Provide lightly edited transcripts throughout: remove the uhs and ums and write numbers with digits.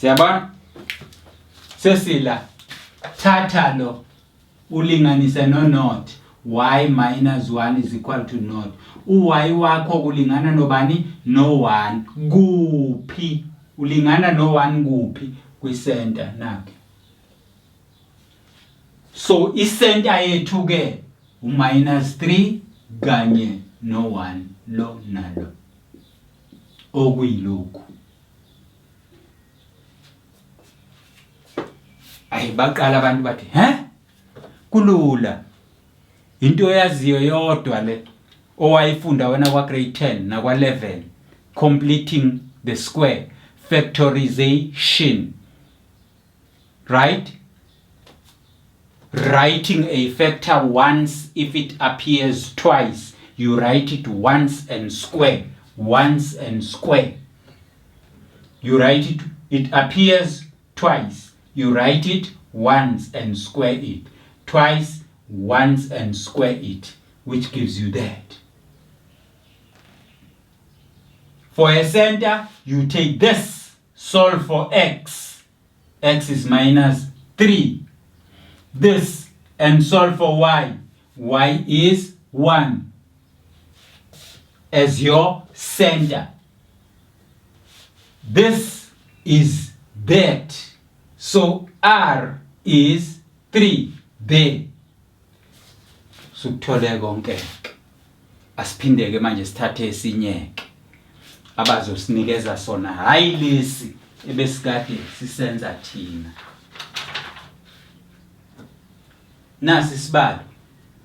Siyabona? Sesila thatha lo ulinganise no naught. Y minus 1 is equal to naught. Y wakho kulingana nobani? No 1. Kuphi? Ulingana no 1 kuphi? Kwi-center nakhe. So i-center yethu ke minus 3 kanye no 1 lo nalo. Okuyilokhu. Ayi baqala abantu bathi, kulula. Into yaziyo yodwa le owayifunda wena kwa grade 10 na kwa 11, completing the square, factorization. Right? Writing a factor once if it appears twice. You write it once and square. Once and square. You write it, it appears twice. You write it once and square it. Twice, once and square it, which gives you that. For a center, you take this, solve for x. X is minus 3. This, and solve for y. Y is 1 as your center. This is that. So R is 3 there. Sukuthole konke. Asiphindeke manje sithathe esinyeke. Abazosinikeza sona hayi lesi ebesikade sisenza thina. Nasi isibalo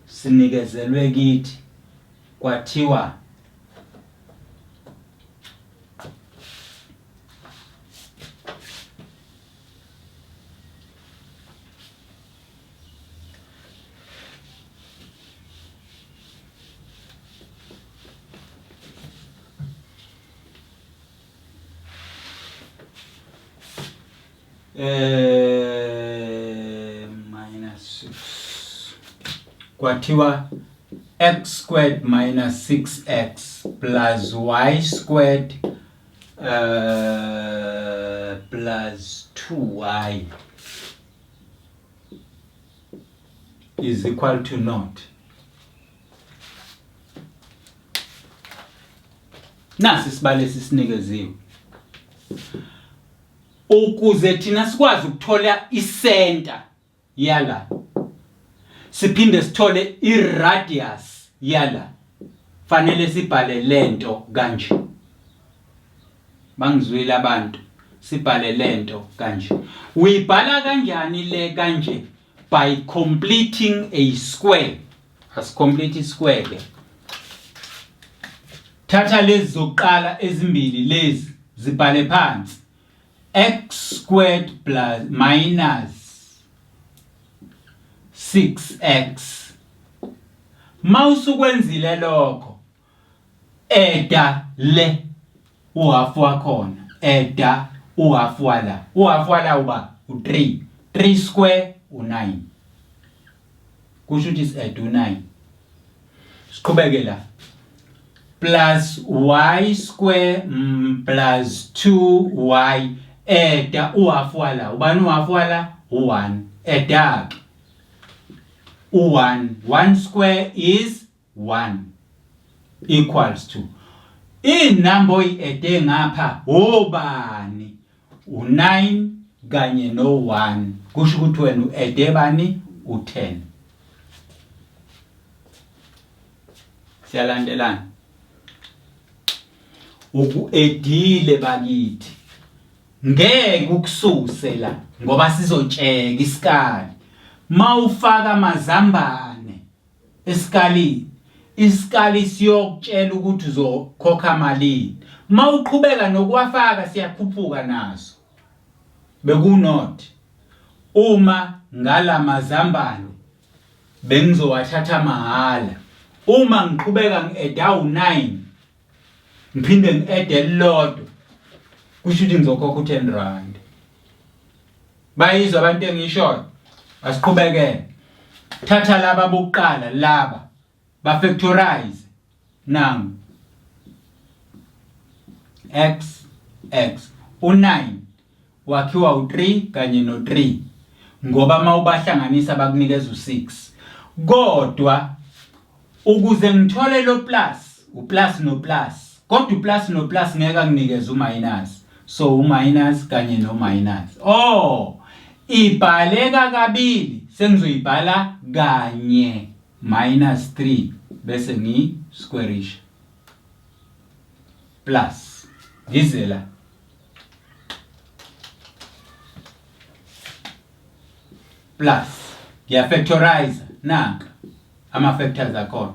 sinikezelwe kithi kwathiwa minus 6 kwathiwa x squared minus 6x plus y squared plus 2y is equal to naught. Nasi isibalo sisinikeziwe. Ukuze thina sikwazi ukuthola i-center yala, siphinde sithole i-radius yala, fanele sibhale lento kanje. Bangizwile abantu, sibhale lento kanje. Uyibhala kanjani le kanje? By completing a square. As complete square ke. Thatha lezi zokuqala ezimbili lezi zibhale phansi. X squared plus minus 6x. Mawusukwenzile lokho, eda le uhafu wakhona, eda uhafu wala. Uhafu wala uba u3. 3 square u9. Kusho ukuthi is add u9. Siqhubeke la. Plus y square plus 2y. Eda uhafu wala. Ubani uhafu wala? U1. Eda u1. 1 square is 1 equals to. Inumber ede ngapha obani? U9 kanye no 1. Kusho ukuthi wena ede bani? U10. Siyalandelana. Uku-edile bakithi. Ngeke ukususe la ngoba sizotsheka isikali. Mawufaka amazambane esikalini, isikali siyokutshela ukuthi uzokhokha malini. Mawuqhubeka nokuwafaka siyakhuphuka naso. Bekunot. Uma ngala mazambane bengizowathatha mahala. Uma ngiqhubeka ngi-eda u9 ngiphinde ngi-ede elilodwa, kusho ukuthi ngizokhokha u10 rand. Bayizwa abantu engishoyo? Asiqhubeke. Thatha laba bokuqala laba ba factorize nangu x u9 wakhiwa u3 kanye no3 ngoba mawubahlanganisa bakunikeza u6 kodwa ukuze ngithole lo plus uplus no plus kodwa uplus no plus ngeke nginikeze uminus so uminus kanye no minus ibhaleka kabili sengizoyibhala kanye -3 bese ngi squareish plus ngizela plus ngiyafactorize nanka ama factors akhona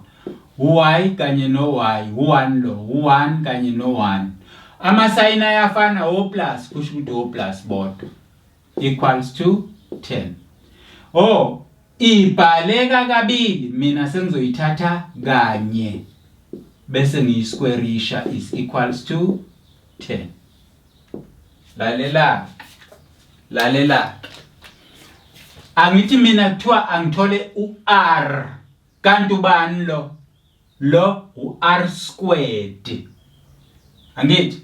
y kanye no y u1 lo u1 kanye no 1 ama sign ayafana o plus kusho ukuthi o plus bodwa equals to 10 ibhaleka kabili mina sengizoyithatha kanye bese ngiyisquareisha is equals to 10 lalela angithi mina kuthiwa angithole u-r kanti ubani lo u-r squared angithi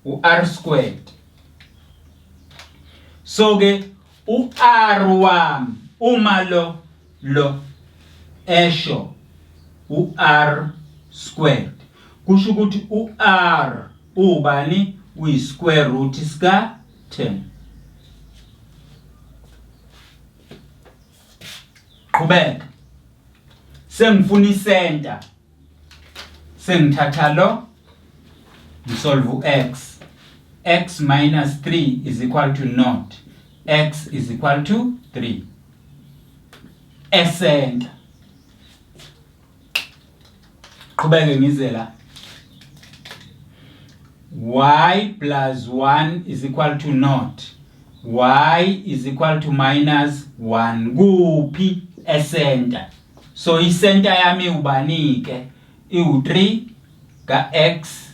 u-r squared so ke u-r wami uma lo esho u-r squared kusho ukuthi u-r ubani uyi square root sika 10 qhubeka sengifuna isenta sengithatha lo ngisolve x minus 3 is equal to 0 x is equal to 3 esenta qhubeke ngizela y plus 1 is equal to 0 y is equal to minus 1 kuphi esenta so isenta yami ubanike iu3 ka x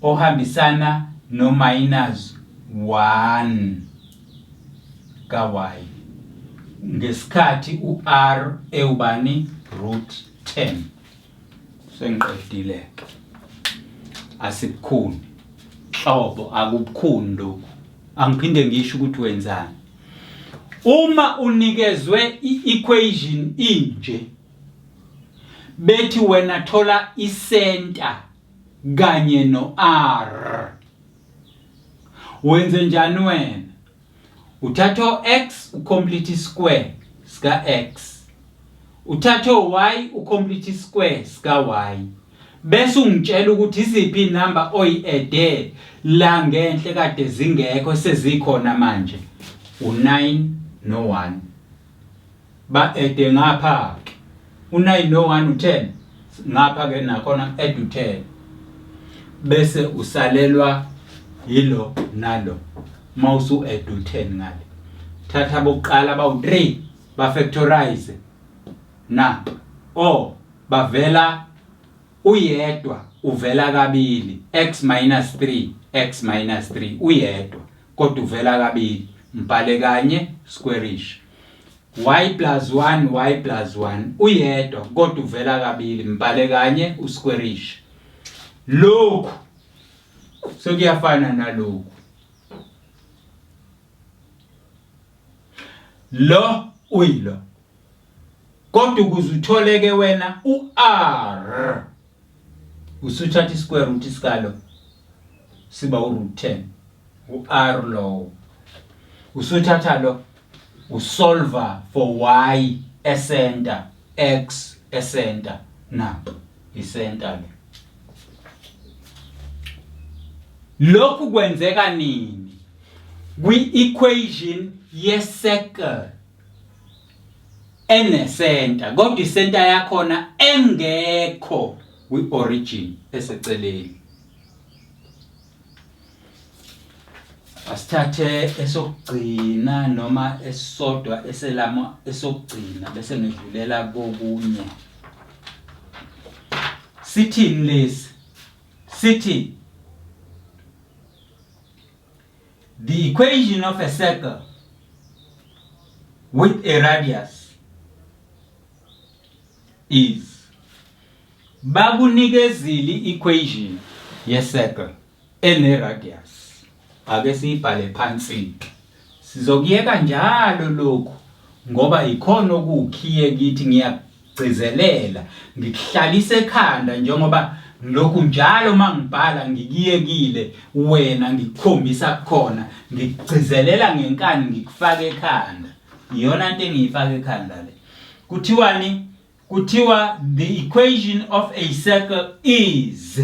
ohambisana no minus 1 ka y ngesikhathi u-r ewubani root 10 sengiqedile asikukhuni hlobo akubukhuni lokho angiphinde ngisho ukuthi wenzani uma unikezwe i-equation inje bethi wena thola isenta kanye no r wenze njani wena uthatha x ucomplete square sika x uthatha y ucomplete square sika y bese ungitshela ukuthi iziphi inamba oyi-ede la ngenhle kade zingekho sezikhona manje u9 no1 ba-ede ngapha ke u9 no1 u10 ngapha ke nakhona add u10 bese usalelwa yilo nalo mawusu add u10 ngale thatha bokuqala bawu3 ba factorize na bavela uyedwa uvela kabili x minus 3 uyedwa kodwa uvela kabili mbhale kanye squareish y plus 1 uyedwa kodwa uvela kabili mbhale kanye usquareish lokhu sokuyafana nalokhu lo uyilo kodwa ukuze utholeke wena u-r usuthatha isquare root isikalo siba u-root 10 u-r lo usuthatha lo usolver for y esenta x esenta napho isenta le lokhu kwenzeka nini kwi-equation ye-circle enesenta kodwa isenta yakhona engekho kwi-origin eseceleni asithathe esokugcina noma esodwa eselama esokugcina bese ngidlulela kokunye sithini lesi sithi the equation of a circle with a radius is bakunikezile equation ye circle ene radius ake siyibhale phansi Sizokuyeka njalo lokho ngoba ikhona okukhiye kithi ngiyagcizelela ngikuhlalisa ekhanda njengoba lokhu njalo mangibhala ngikiyekile wena ngikukhombisa khona ngikugcizelela ngenkani ngikufaka ekhanda iyona into engiyifaka ekhanda le kuthiwani kuthiwa the equation of a circle is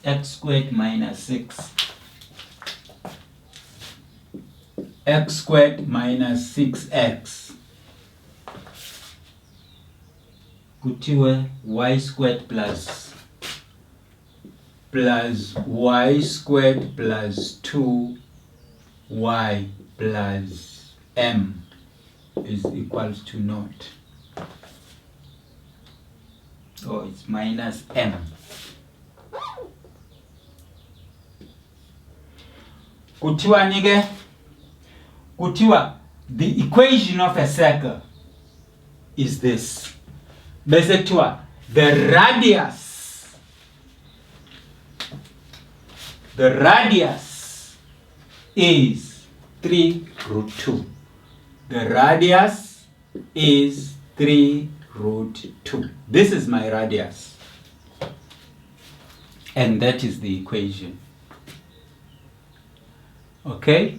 x squared minus 6 x squared minus 6x kuthiwe y squared plus y squared plus 2y plus m is equals to naught. Oh, it's minus m. Kuthiwa nike kuthiwa the equation of a circle is this. Bese kuthiwa the radius is 3 root 2. The radius is 3 root 2. This is my radius. And that is the equation. Okay?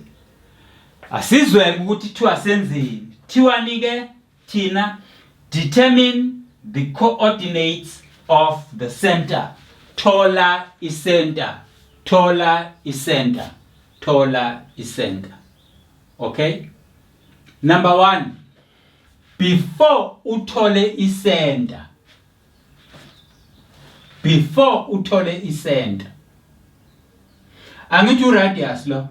Asizwe ukuthi thiwa senzeni. Thiwa nike thina determine the coordinates of the center. Thola is center. Thola is center. Thola is center. Okay? Number 1. Before uthole isenta. Before uthole isenta. Angithi uradius lo.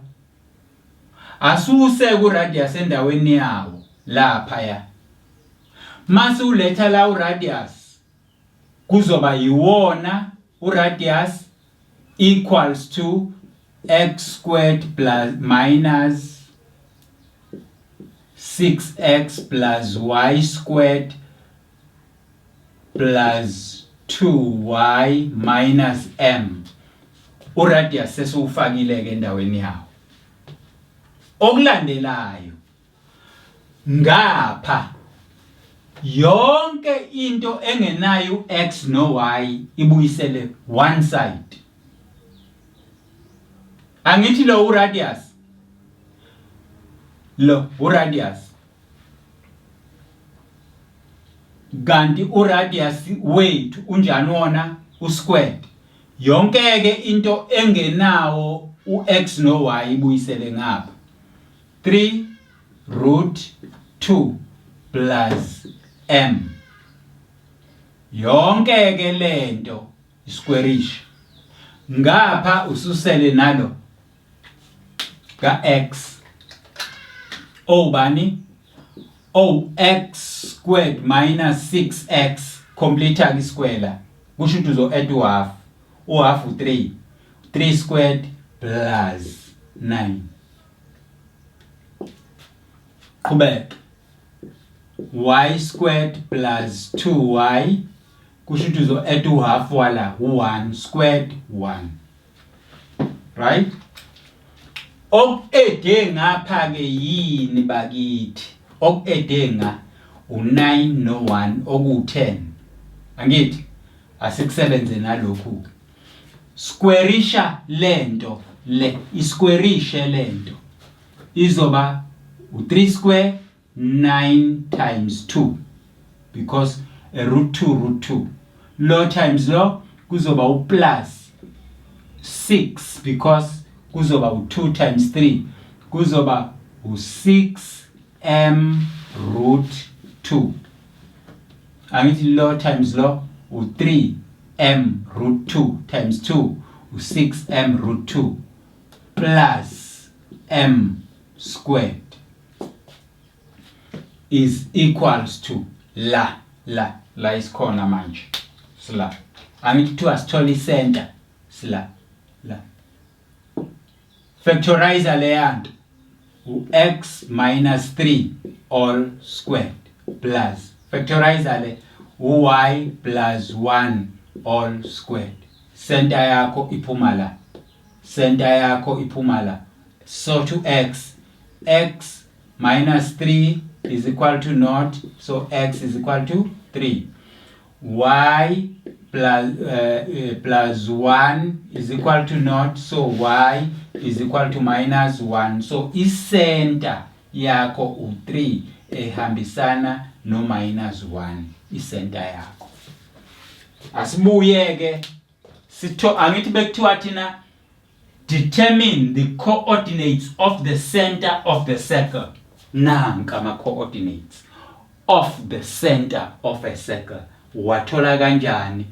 Asuse uradius endaweni yawo lapha ya. Mase uletha la uradius kuzoba yiwona uradius equals to x squared plus minus 6x plus y squared plus 2y minus m. Uradius sesiwufakile ke endaweni yawo. Okulandelayo ngapha yonke into engenayo x no y ibuyisele one side. Angithi lo uradius lo uradius kanti uradius wethu unjani wona usquared yonke ke into engenawo ux no y ibuyisele ngapha 3 root 2 plus m yonke ke lento squarish ngapha ususele nalo ka x bani x squared minus 6x complete ke square kusho ukuthi uzo add half half 3 squared plus 9 qhubeka y squared plus 2y kusho ukuthi uzo add half wala 1 squared 1 right okede ngapha ke yini bakithi okede nga u9 no 1 oku10 angithi asikusebenze nalokhu squareisha lento le isquareishe lento izoba u3 square 9 times 2 because a root 2 lo times lo kuzoba u plus 6 because kuzoba u2 times 3 kuzoba u6m root 2 angithi lo times lo u3m root 2 times 2 u6m root 2 plus m squared is equals to la isikhona manje sla angithi kuthiwa sithola isenta sla la factorize leyanto x minus 3 all squared plus factorize le y plus 1 all squared center yakho iphuma la center yakho iphuma la. So to x minus 3 is equal to 0, so x is equal to 3. Y plus 1 is equal to 0, so y is equal to minus 1. So isenta yakho u3 ehambisana no minus 1 isenta yakho. Asibuye ke angithi bekuthiwa thina determine the coordinates of the center of the circle. Nanka ama coordinates of the center of a circle. Wathola kanjani?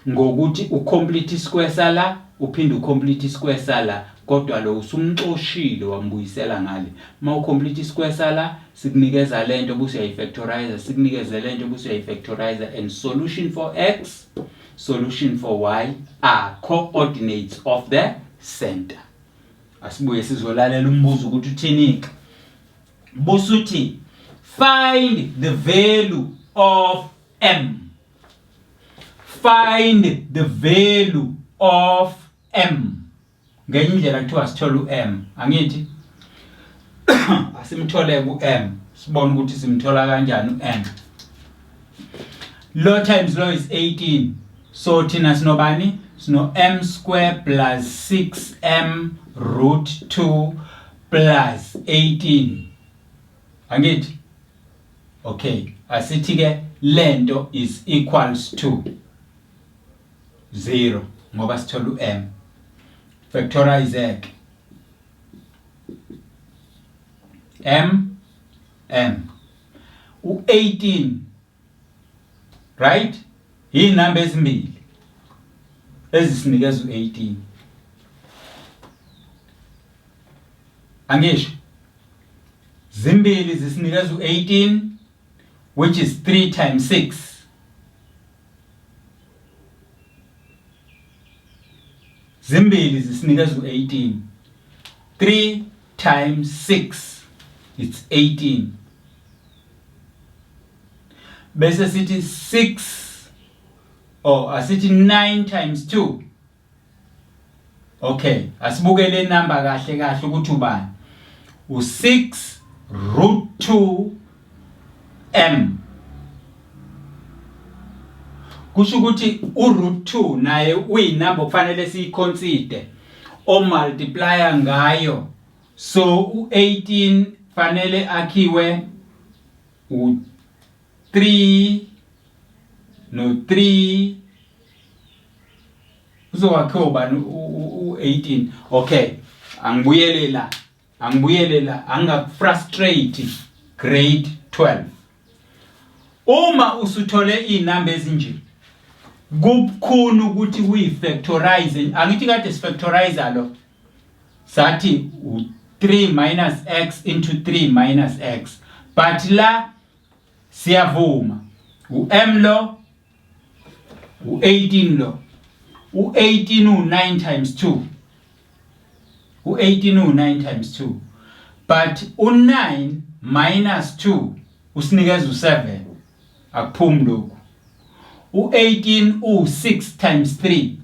Ngokuthi ucomplete square sala uphinde ucomplete square sala, kodwa lo usumxoshile wambuyisela ngale. Ma ucomplete square sala sikunikeza lento bese uyayifactorize, sikunikeza lento bese uyayifactorize, and solution for x, solution for y are coordinates of the center. Asibuye sizolalela umbuzo ukuthi uthini. Bosuthi find the value of m. Find the value of m. Ngenye indlela kuthiwa sithola u-m. Angithi asimthole ku-m. Sibone ukuthi simthola kanjani u-m. Law times law is 18. So thina sinobani? Sino m square plus 6m root 2 plus 18. Angithi? Okay. Asithi ke lento is equals to 0 ngoba sithola u-m. Factorize m u18, right? Inamba ezimbili ezisinikeza u18. Angisho zimbili zisinikeza u18, which is 3 times 6. Zimbili zisinikeza u18. 3 times 6, it's 18. Bese sithi 6 asithi 9 times 2. Okay, asibuke le number kahle kahle ukuthi ubani. U6 root 2 m. Kusho ukuthi u-root 2 naye uyinamba kufanele siyiconsider o multiplier ngayo. So u18 fanele akhiwe u3 no 3 uzowakhiwa ubani u18. Okay, angibuyelela angakufrustrate grade 12. Uma usuthole inamba ezinje kubukhulu ukuthi uyifactorize. Angithi kade sifactorize lo sathi u3 minus x into 3 minus x, but la siyavuma u-m lo u18 lo u18 u9 times 2, u18 u9 times 2, but u9 minus 2 usinikeza u7 akuphumi lokho. U18 u6 times 3,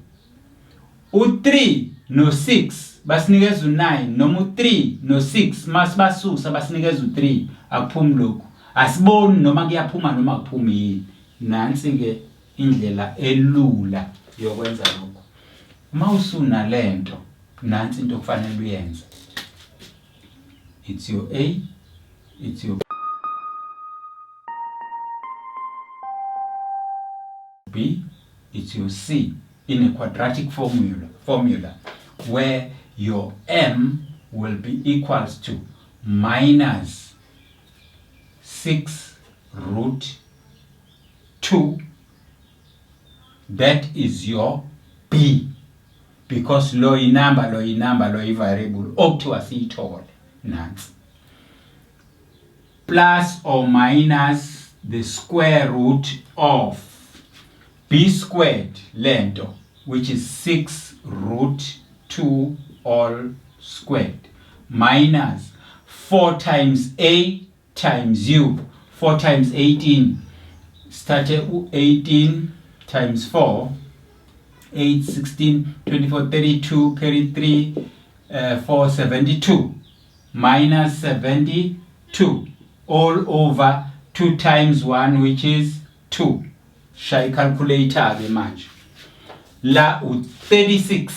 u3 no 6 basinikeza u9, noma u3 no 6 masibasusa basinikeza u3 akuphumi lokho. Asiboni noma kuyaphuma noma akuphumi yini. Nansi ke indlela elula yokwenza lokho. Uma usuna lento nansi into kufanele uyenze. It's your A, it's your B, it's your C in a quadratic formula where your m will be equals to minus 6 root 2. That is your B, because lo inamba lo variable okuthiwa siyithole nansi, plus or minus the square root of b squared lento, which is 6 root 2 all squared, minus 4 times a times u. 4 times 18 start 18 times 4 8, 16, 24, 32, carry 3, 4, 72. Minus 72 all over 2 times 1, which is 2. Shall calculator ke manje. La u36.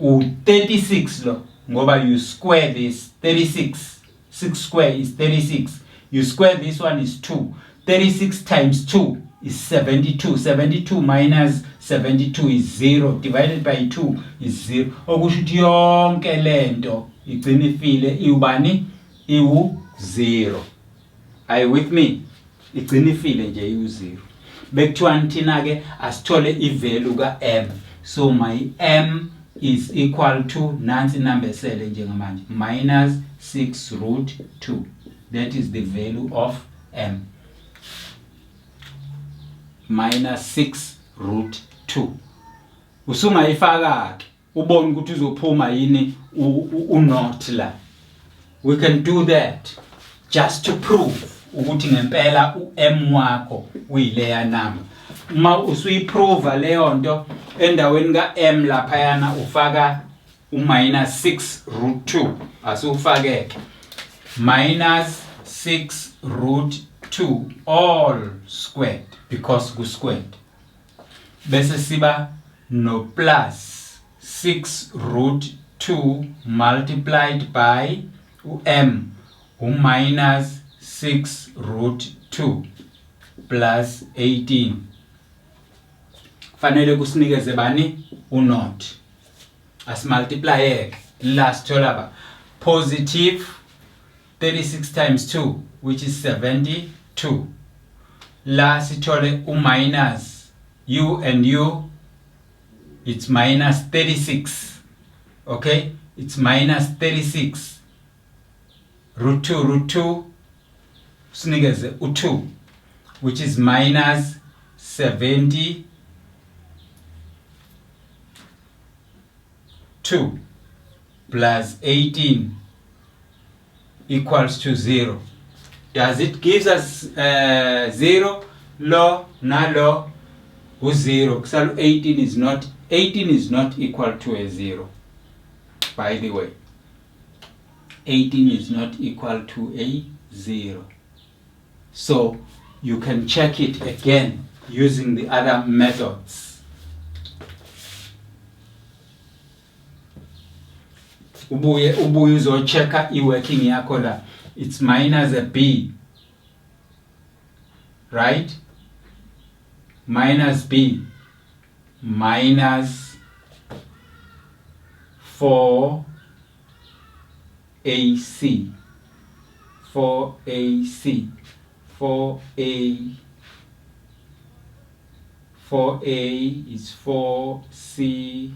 U36 lo. Ngoba you square this 36. 6 square is 36. You square this one is 2. 36 times 2 is 72. 72 minus 72 is 0. Divided by 2 is 0. Okusho ukuthi yonke lento igcina ifile iubani iwu 0. Are you with me? Igcina ifile nje iwu 0. Bekuthiwa thina ke asithole ivalue ka m. So my m is equal to nansi inambesele njengamanje minus 6 root 2. That is the value of m. Minus 6 root 2. Usungayifaka ke ubone ukuthi uzophuma yini u-not la. We can do that just to prove ukuthi ngempela u-m wakho uyileya number. Uma usuyiprove leyo nto endaweni ka m lapha yana ufaka u-minus 6 root 2. Asufakeke minus 6 root 2 all squared because ku squared. Bese siba no plus 6 root 2 multiplied by m minus 6 root 2 plus 18. Fanele kusinikeze bani u-not. As multiply last tolaba positive 36 times 2 which is 72. La sithole u-minus u and u, it's minus 36. Okay, it's minus 36 root 2 sinikeze u2 which is minus 72 plus 18 equals to 0. Does it gives us 0? Lo na lo u 0. Kusalo 18 is not equal to a 0. By the way, 18 is not equal to a 0. So you can check it again using the other methods. Ubuye uzochecka i-working yakho la. It's minus a b, right? Minus b minus 4ac 4ac 4a is 4c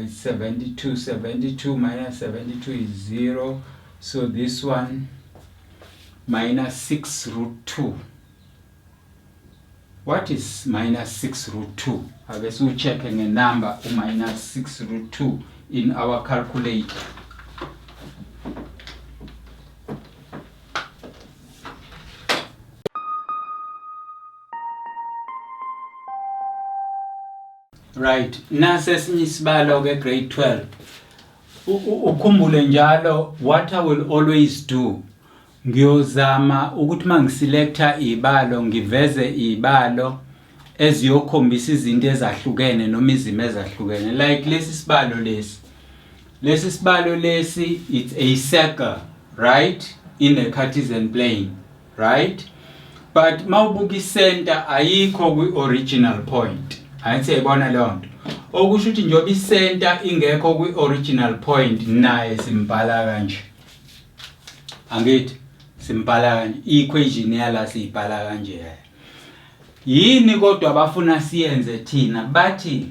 72 minus 72 is 0. So this one minus 6 root 2. What is minus 6 root 2? I guess we're checking a number minus 6 root 2 in our calculator. Right, nase esinye isibalo ke grade 12. Ukhumbule njalo what I will always do. Ngiyozama ukuthi mangiselecta ibalo ngiveze ibalo eziyokhombisa izinto ezahlukene noma izimo ezahlukene. Like lesi sibalo lesi. Lesi sibalo lesi it's a circle, right? In a Cartesian plane, right? But mawubuka i-center ayikho kwi-original point. Ayithi yibona lonto. Okusho ukuthi njoba i-center ingekho kwi-original point naye simbhala kanje. Angithi simbhala kanje. I-equation yala siyibhala kanje. Yini kodwa abafuna siyenze thina bathi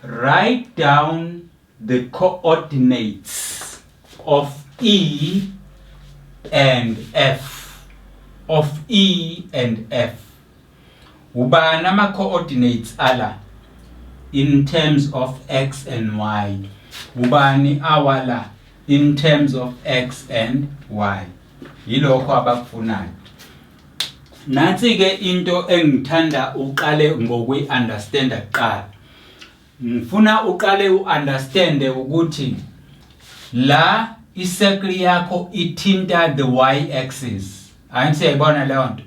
write down the coordinates of E and F. Of E and F. Ubani ama coordinates ala in terms of X and Y. Ubani awala in terms of X and Y. Yilokho abakufunayo. nansi ke into engithanda uqale ngokuyi-understanda kuqala. Ngifuna uqale u-understande ukuthi la i-circle yakho ithinta the y-axis. Angithi siyayibona leyo nto.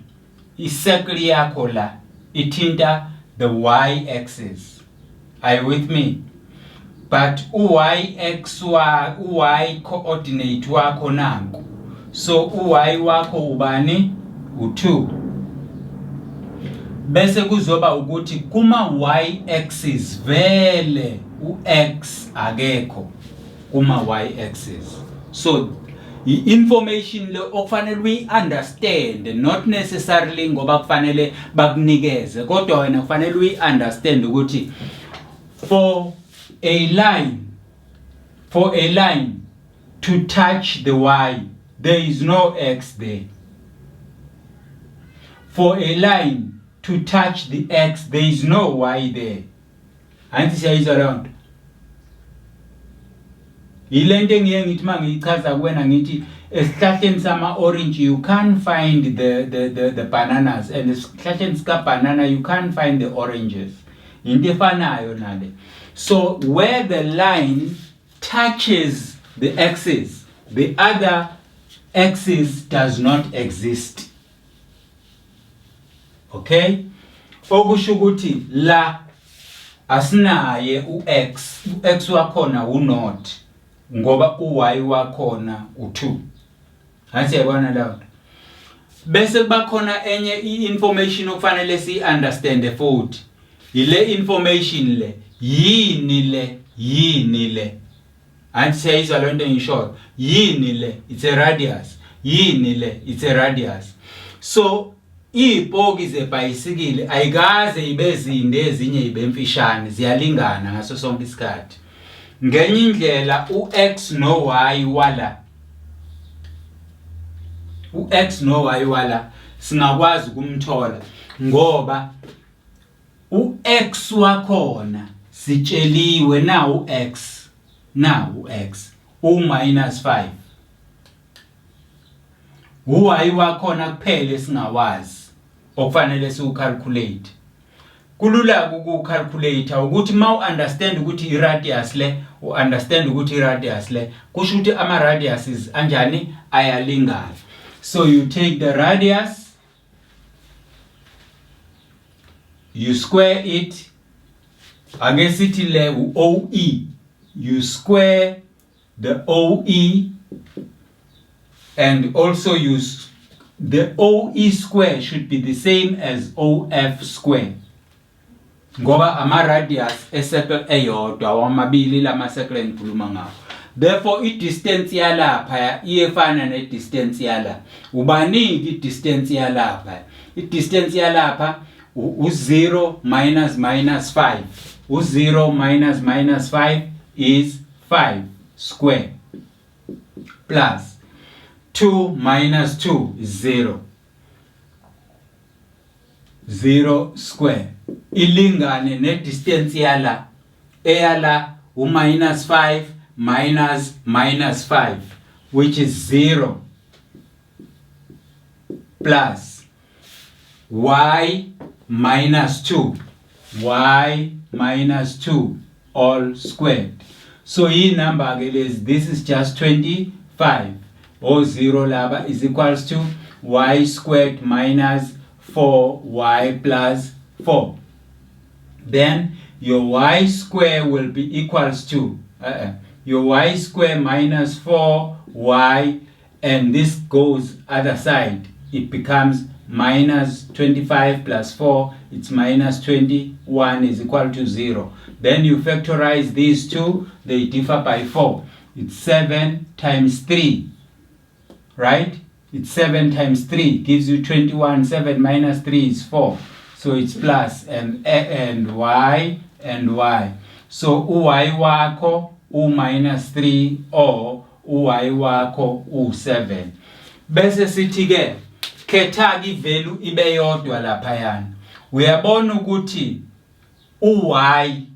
I-circle yakho la ithinta the y-axis. Are you with me? But y coordinate wakho nanku. So y wakho ubani? U2. Bese kuzoba ukuthi kuma y-axis vele u-x akekho kuma y-axis. So i-information le okufanele uyi-understand, not necessarily ngoba kufanele bakunikeze, kodwa wena kufanele uyi-understand ukuthi for a line to touch the y, there is no x there. For a line to touch the x, there is no y there. Anti siyayizwa leyo. Ilento engiye ngithi mangiyichaza kuwena ngithi esihlahleni sama orange you can't find the bananas, and esihlahleni sika banana you can't find the oranges. Into efanayo nale. So where the line touches the axis, the other axis does not exist. Okay? Okusho ukuthi la asinaye u-x, u-x wakhona u-not ngoba u-y wakhona u-2. Hayi yabona lapho. Bese kuba khona enye i-information okufanele si-understand futhi. Ile information le yini le. Anti siyayizwa le nto ngisho. Yini le? It's a radius. Yini le? It's a radius. So ipoki zebhayisikili ayikaze ibe zinde ezinye ibe mfishane, ziyalingana ngaso sonke isikhathi. Ngenye indlela u-x no y wala singakwazi ukumthola ngoba u-x wakhona sitsheliwe na u-x u-5. U-y wakhona kuphela singawazi okufanele siucalculate. Kulula ukucalculate ukuthi ma-understand ukuthi i-radius le, kusho ukuthi ama-radiuses anjani ayalingana. So you take the radius, you square it, ake sithi le u-OE, you square the OE, and also use the OE square should be the same as OF square. Ngoba ama radius e-circle eyodwa wamabili lama circle engikhuluma ngawo. Therefore i-distance yalapha iyefana ne-distance yala. Ubaningi i-distance yalapha. I-distance yalapha u-0 minus 5. U-0 minus 5 is 5 square plus 2 minus 2 is 0. 0 square. Ilingane ne-distance yala. Eyala u-minus 5 minus 5, which is 0. Plus y minus 2. Y minus 2 all squared. So this number this is just 25. Or 0 laba is equals to y squared minus 4y plus 4. Then your y square will be equals to your y square minus 4y, and this goes other side. It becomes minus 25 plus 4, it's minus 21 is equal to 0. Then you factorize these two, they differ by 4. It's 7 times 3. Right? It's 7 times 3 gives you 21. 7 minus 3 is 4. So it's plus and y. So uy wako u minus 3 or uy wako u7. Bese sithi ke khetha ivalue ibe yodwa lapha yana. Uyabona ukuthi uy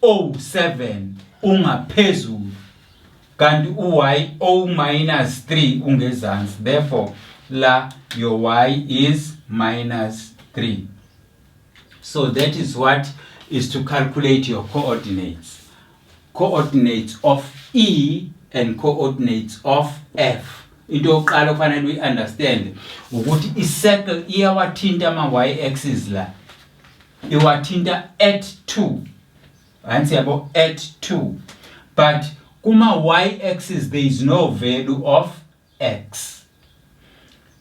o7 ungaphezulu kanti uy o minus 3 ungezansi. Therefore la your y is minus 3. So that is what is to calculate your coordinates. Coordinates of E and coordinates of F. Into yokuqala kufanele we understand ukuthi i-circle iyawathinta ama-y-axis la. Iwathinta at 2. Ansi yabo at 2. But kuma y-axis there is no value of x.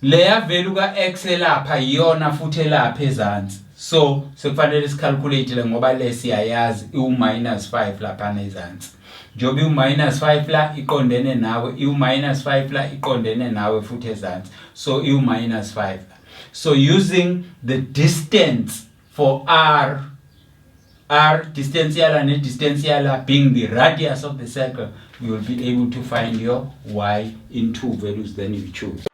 Leya value ka x elapha yona futhi elapha ezansi. So sekufanele sicalculate ngoba lesiyayazi i-minus 5 lapha ezansi. Njobe i-minus 5 la iqondene nawe, i-minus 5 la iqondene nawe futhi ezansi. So i-minus 5. So using the distance for r distantial and distantial being the radius of the circle, you will be able to find your y in two values, then you choose.